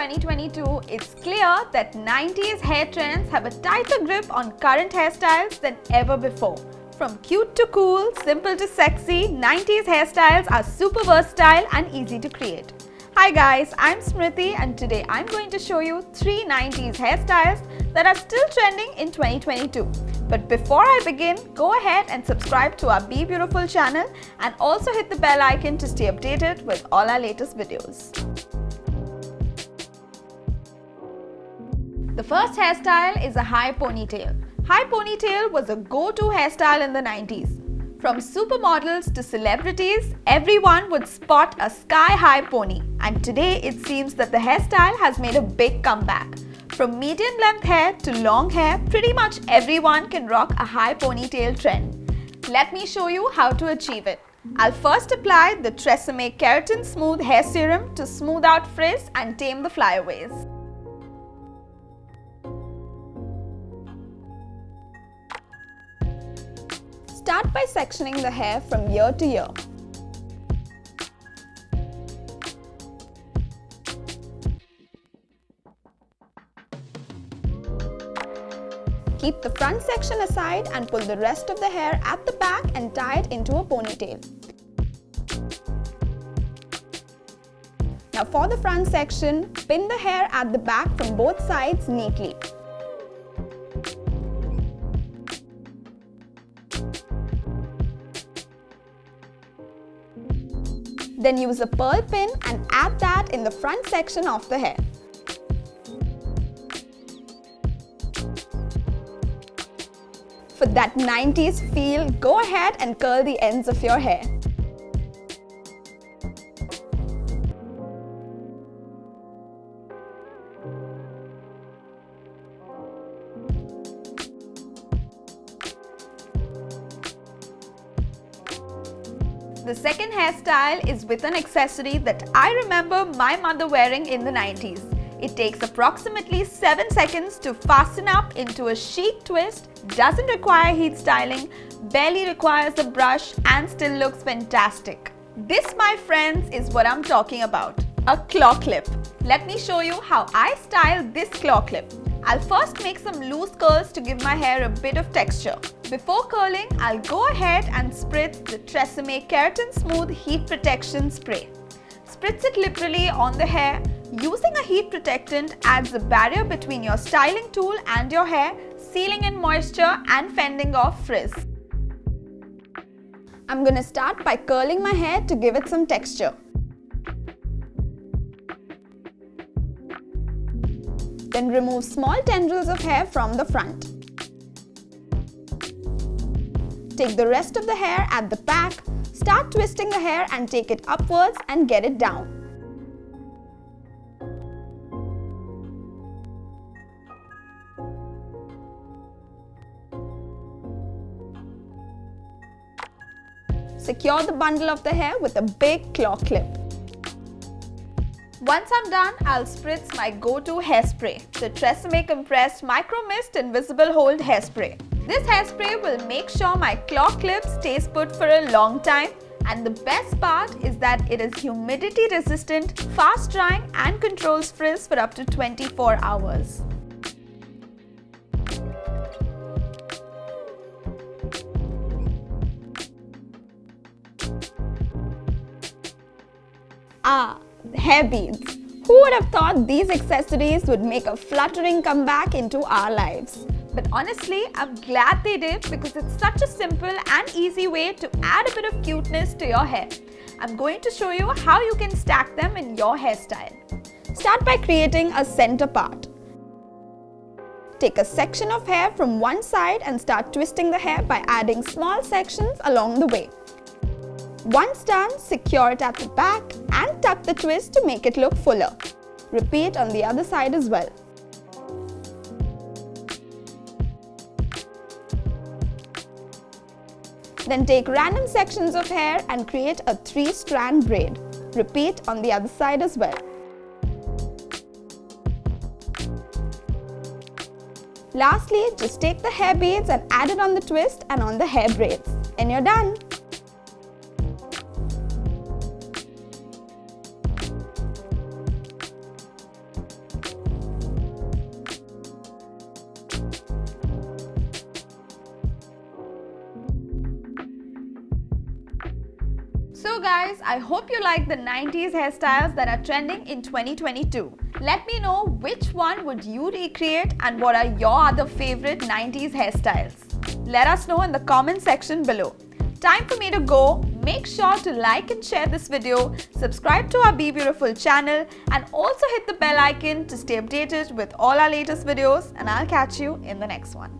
2022, it's clear that 90s hair trends have a tighter grip on current hairstyles than ever before. From cute to cool, simple to sexy, 90s hairstyles are super versatile and easy to create. Hi guys, I'm Smriti and today I'm going to show you 3 90s hairstyles that are still trending in 2022. But before I begin, go ahead and subscribe to our BeBeautiful channel and also hit the bell icon to stay updated with all our latest videos. The first hairstyle is a high ponytail. High ponytail was a go-to hairstyle in the 90s. From supermodels to celebrities, everyone would spot a sky-high pony. And today it seems that the hairstyle has made a big comeback. From medium-length hair to long hair, pretty much everyone can rock a high ponytail trend. Let me show you how to achieve it. I'll first apply the Tresemme Keratin Smooth Hair Serum to smooth out frizz and tame the flyaways. Start by sectioning the hair from ear to ear. Keep the front section aside and pull the rest of the hair at the back and tie it into a ponytail. Now for the front section, pin the hair at the back from both sides neatly. Then use a pearl pin and add that in the front section of the hair. For that 90s feel, go ahead and curl the ends of your hair. The second hairstyle is with an accessory that I remember my mother wearing in the 90s. It takes approximately 7 seconds to fasten up into a chic twist, doesn't require heat styling, barely requires a brush and still looks fantastic. This, my friends, is what I'm talking about, a claw clip. Let me show you how I style this claw clip. I'll first make some loose curls to give my hair a bit of texture. Before curling, I'll go ahead and spritz the Tresemme Keratin Smooth Heat Protection Spray. Spritz it liberally on the hair. Using a heat protectant adds a barrier between your styling tool and your hair, sealing in moisture and fending off frizz. I'm gonna start by curling my hair to give it some texture. Then remove small tendrils of hair from the front. Take the rest of the hair at the back, start twisting the hair and take it upwards and get it down. Secure the bundle of the hair with a big claw clip. Once I'm done, I'll spritz my go-to hairspray, the Tresemme Compressed Micro Mist Invisible Hold Hairspray. This hairspray will make sure my claw clip stays put for a long time, and the best part is that it is humidity resistant, fast drying and controls frizz for up to 24 hours. Hair beads. Who would have thought these accessories would make a fluttering comeback into our lives? But honestly, I'm glad they did because it's such a simple and easy way to add a bit of cuteness to your hair. I'm going to show you how you can stack them in your hairstyle. Start by creating a center part. Take a section of hair from one side and start twisting the hair by adding small sections along the way. Once done, secure it at the back and tuck the twist to make it look fuller. Repeat on the other side as well. Then take random sections of hair and create a 3-strand braid. Repeat on the other side as well. Lastly, just take the hair beads and add it on the twist and on the hair braids. And you're done! So guys, I hope you like the 90s hairstyles that are trending in 2022. Let me know which one would you recreate and what are your other favorite 90s hairstyles. Let us know in the comment section below. Time for me to go. Make sure to like and share this video, subscribe to our BeBeautiful channel and also hit the bell icon to stay updated with all our latest videos, and I'll catch you in the next one.